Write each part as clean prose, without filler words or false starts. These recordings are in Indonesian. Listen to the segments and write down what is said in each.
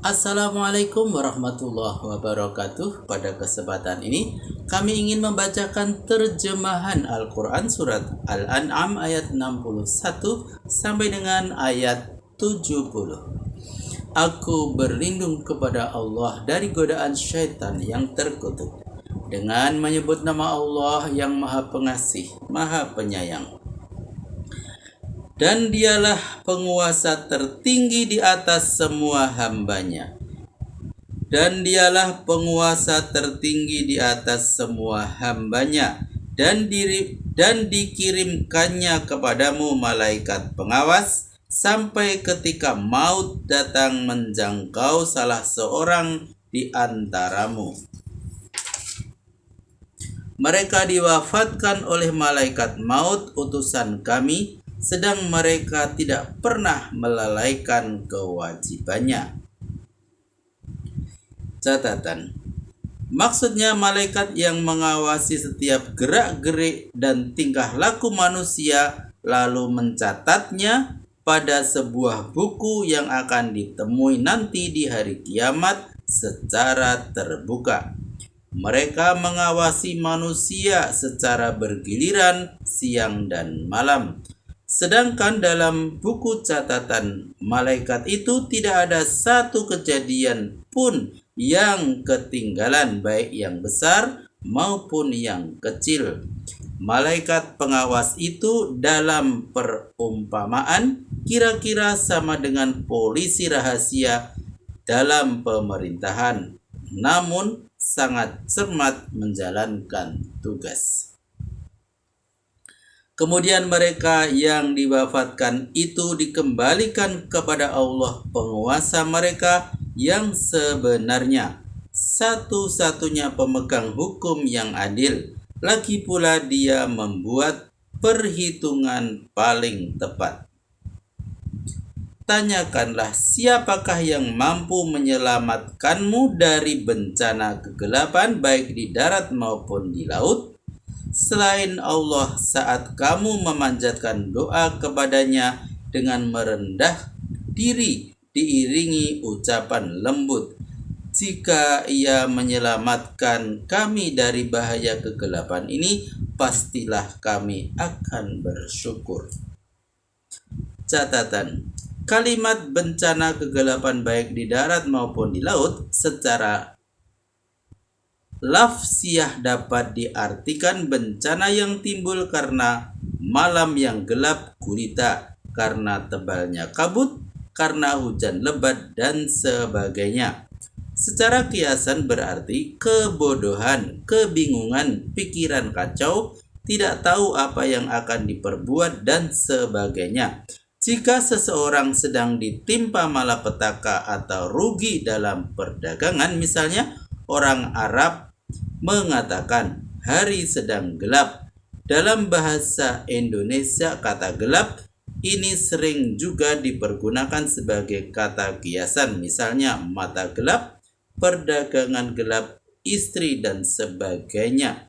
Assalamualaikum warahmatullahi wabarakatuh. Pada kesempatan ini kami ingin membacakan terjemahan Al-Quran surat Al-An'am ayat 61 sampai dengan ayat 70. Aku berlindung kepada Allah dari godaan syaitan yang terkutuk, dengan menyebut nama Allah yang Maha Pengasih, Maha Penyayang. Dan dialah penguasa tertinggi di atas semua hambanya. Dan dialah penguasa tertinggi di atas semua hambanya. Dan dikirimkannya kepadamu malaikat pengawas, sampai ketika maut datang menjangkau salah seorang di antaramu. Mereka diwafatkan oleh malaikat maut utusan kami, sedang mereka tidak pernah melalaikan kewajibannya. Catatan: maksudnya malaikat yang mengawasi setiap gerak-gerik dan tingkah laku manusia, lalu mencatatnya pada sebuah buku yang akan ditemui nanti di hari kiamat secara terbuka. Mereka mengawasi manusia secara bergiliran siang dan malam. Sedangkan dalam buku catatan malaikat itu tidak ada satu kejadian pun yang ketinggalan, baik yang besar maupun yang kecil. Malaikat pengawas itu dalam perumpamaan kira-kira sama dengan polisi rahasia dalam pemerintahan, namun sangat cermat menjalankan tugas. Kemudian mereka yang diwafatkan itu dikembalikan kepada Allah penguasa mereka yang sebenarnya, satu-satunya pemegang hukum yang adil. Lagi pula dia membuat perhitungan paling tepat. Tanyakanlah, siapakah yang mampu menyelamatkanmu dari bencana kegelapan baik di darat maupun di laut? Selain Allah, saat kamu memanjatkan doa kepadanya dengan merendah diri diiringi ucapan lembut, jika ia menyelamatkan kami dari bahaya kegelapan ini, pastilah kami akan bersyukur. Catatan: kalimat bencana kegelapan baik di darat maupun di laut secara lafziah dapat diartikan bencana yang timbul karena malam yang gelap gulita, karena tebalnya kabut, karena hujan lebat, dan sebagainya. Secara kiasan berarti kebodohan, kebingungan, pikiran kacau, tidak tahu apa yang akan diperbuat, dan sebagainya. Jika seseorang sedang ditimpa malapetaka atau rugi dalam perdagangan, misalnya orang Arab mengatakan hari sedang gelap. Dalam bahasa Indonesia, kata gelap ini sering juga dipergunakan sebagai kata kiasan, misalnya mata gelap, perdagangan gelap, istri, dan sebagainya.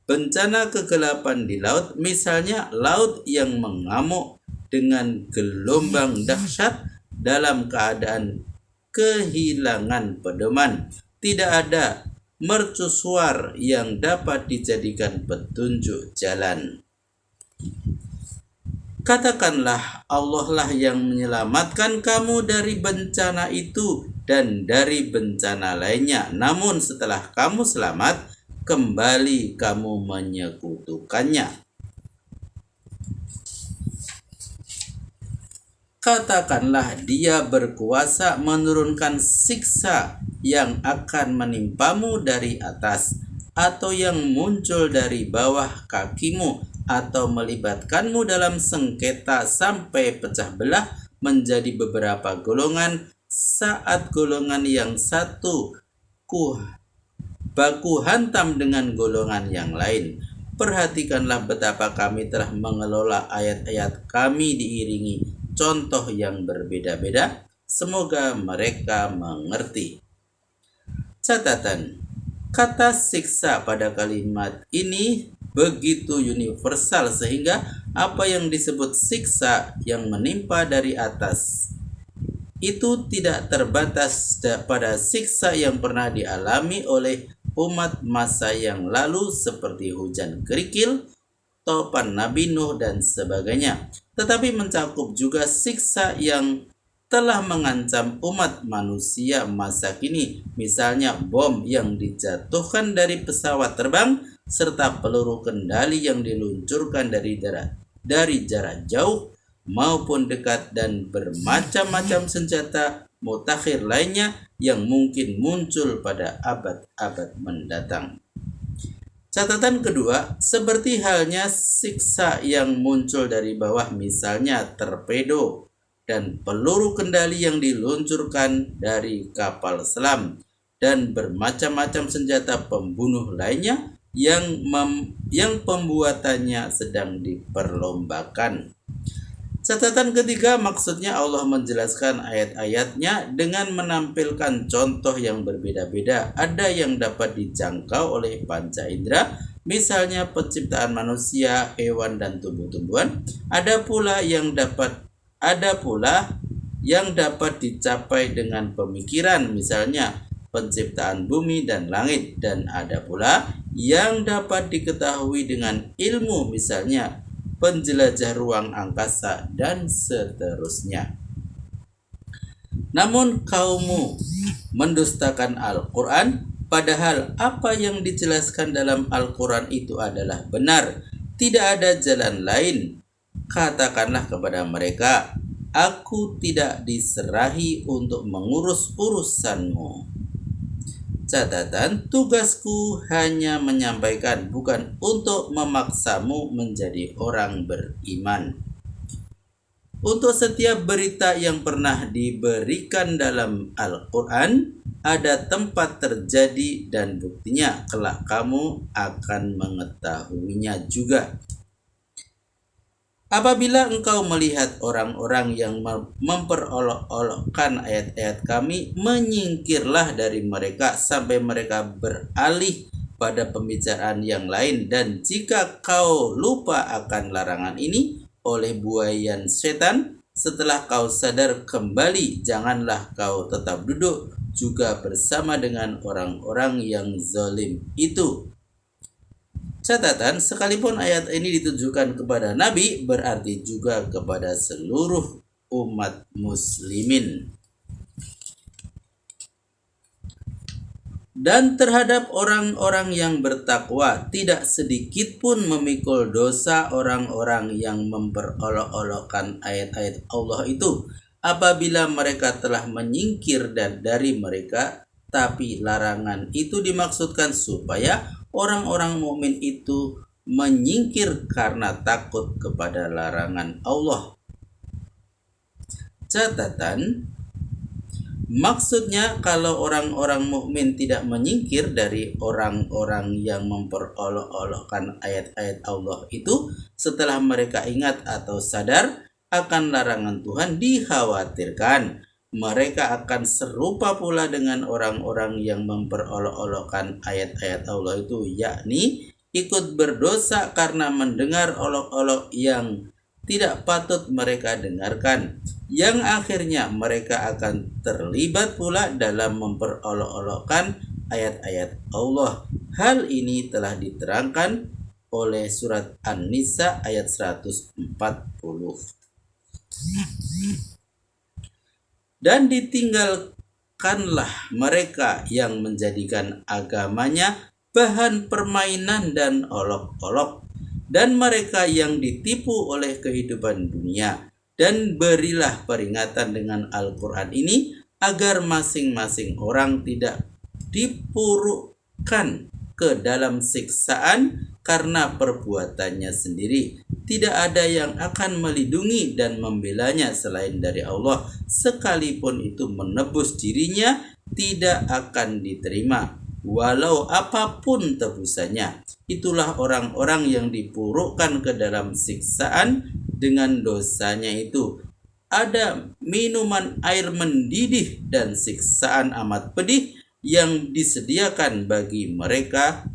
Bencana kegelapan di laut, misalnya laut yang mengamuk dengan gelombang dahsyat dalam keadaan kehilangan pedoman. Tidak ada mercusuar yang dapat dijadikan petunjuk jalan. Katakanlah, Allah lah yang menyelamatkan kamu dari bencana itu dan dari bencana lainnya. Namun setelah kamu selamat, kembali kamu menyekutukannya. Katakanlah, dia berkuasa menurunkan siksa yang akan menimpamu dari atas, atau yang muncul dari bawah kakimu, atau melibatkanmu dalam sengketa sampai pecah belah menjadi beberapa golongan, saat golongan yang satu baku hantam dengan golongan yang lain. Perhatikanlah betapa kami telah mengelola ayat-ayat kami diiringi contoh yang berbeda-beda. Semoga mereka mengerti. Catatan: kata siksa pada kalimat ini begitu universal sehingga apa yang disebut siksa yang menimpa dari atas itu tidak terbatas pada siksa yang pernah dialami oleh umat masa yang lalu seperti hujan kerikil, topan Nabi Nuh dan sebagainya, tetapi mencakup juga siksa yang telah mengancam umat manusia masa kini, misalnya bom yang dijatuhkan dari pesawat terbang serta peluru kendali yang diluncurkan dari jarak jauh maupun dekat dan bermacam-macam senjata mutakhir lainnya yang mungkin muncul pada abad-abad mendatang. Catatan kedua, seperti halnya siksa yang muncul dari bawah, misalnya torpedo dan peluru kendali yang diluncurkan dari kapal selam dan bermacam-macam senjata pembunuh lainnya yang pembuatannya sedang diperlombakan. Catatan ketiga, maksudnya Allah menjelaskan ayat-ayatnya dengan menampilkan contoh yang berbeda-beda. Ada yang dapat dijangkau oleh panca indera, misalnya penciptaan manusia, hewan, dan tumbuh-tumbuhan. Ada pula yang dapat dicapai dengan pemikiran, misalnya penciptaan bumi dan langit. Dan ada pula yang dapat diketahui dengan ilmu, misalnya penjelajah ruang angkasa dan seterusnya. Namun kaummu mendustakan Al-Quran, padahal apa yang dijelaskan dalam Al-Quran itu adalah benar. Tidak ada jalan lain. Katakanlah kepada mereka, aku tidak diserahi untuk mengurus urusanmu. Catatan, tugasku hanya menyampaikan, bukan untuk memaksamu menjadi orang beriman. Untuk setiap berita yang pernah diberikan dalam Al-Quran, ada tempat terjadi dan buktinya, kelak kamu akan mengetahuinya juga. Apabila engkau melihat orang-orang yang memperolok-olokkan ayat-ayat kami, menyingkirlah dari mereka sampai mereka beralih pada pembicaraan yang lain. Dan jika kau lupa akan larangan ini oleh buaian setan, setelah kau sadar kembali, janganlah kau tetap duduk juga bersama dengan orang-orang yang zalim itu. Catatan, sekalipun ayat ini ditujukan kepada Nabi, berarti juga kepada seluruh umat muslimin. Dan terhadap orang-orang yang bertakwa, tidak sedikit pun memikul dosa orang-orang yang memperolok-olokkan ayat-ayat Allah itu, apabila mereka telah menyingkir dari mereka. Tapi larangan itu dimaksudkan supaya orang-orang mukmin itu menyingkir karena takut kepada larangan Allah. Catatan, maksudnya kalau orang-orang mukmin tidak menyingkir dari orang-orang yang memperolok-olokkan ayat-ayat Allah itu setelah mereka ingat atau sadar akan larangan Tuhan, dikhawatirkan mereka akan serupa pula dengan orang-orang yang memperolok-olokkan ayat-ayat Allah itu, yakni ikut berdosa karena mendengar olok-olok yang tidak patut mereka dengarkan, yang akhirnya mereka akan terlibat pula dalam memperolok-olokkan ayat-ayat Allah. Hal ini telah diterangkan oleh surat An-Nisa ayat 140. Dan ditinggalkanlah mereka yang menjadikan agamanya bahan permainan dan olok-olok, dan mereka yang ditipu oleh kehidupan dunia. Dan berilah peringatan dengan Al-Quran ini agar masing-masing orang tidak dipurukkan ke dalam siksaan karena perbuatannya sendiri. Tidak ada yang akan melindungi dan membelanya selain dari Allah, sekalipun itu menebus dirinya tidak akan diterima, walau apapun tebusannya. Itulah orang-orang yang dipurukkan ke dalam siksaan dengan dosanya itu. Ada minuman air mendidih dan siksaan amat pedih yang disediakan bagi mereka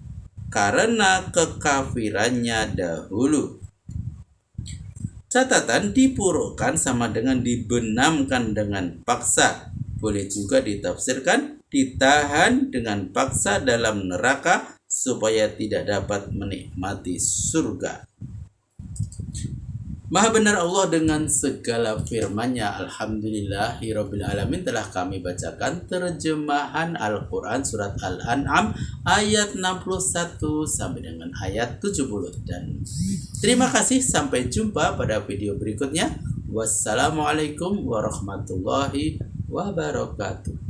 karena kekafirannya dahulu. Catatan dipurukan sama dengan dibenamkan dengan paksa. Boleh juga ditafsirkan ditahan dengan paksa dalam neraka supaya tidak dapat menikmati surga. Maha benar Allah dengan segala firman-Nya. Alhamdulillahirabbil alamin, telah kami bacakan terjemahan Al-Qur'an surat Al-An'am ayat 61 sampai dengan ayat 70. Dan terima kasih, sampai jumpa pada video berikutnya. Wassalamualaikum warahmatullahi wabarakatuh.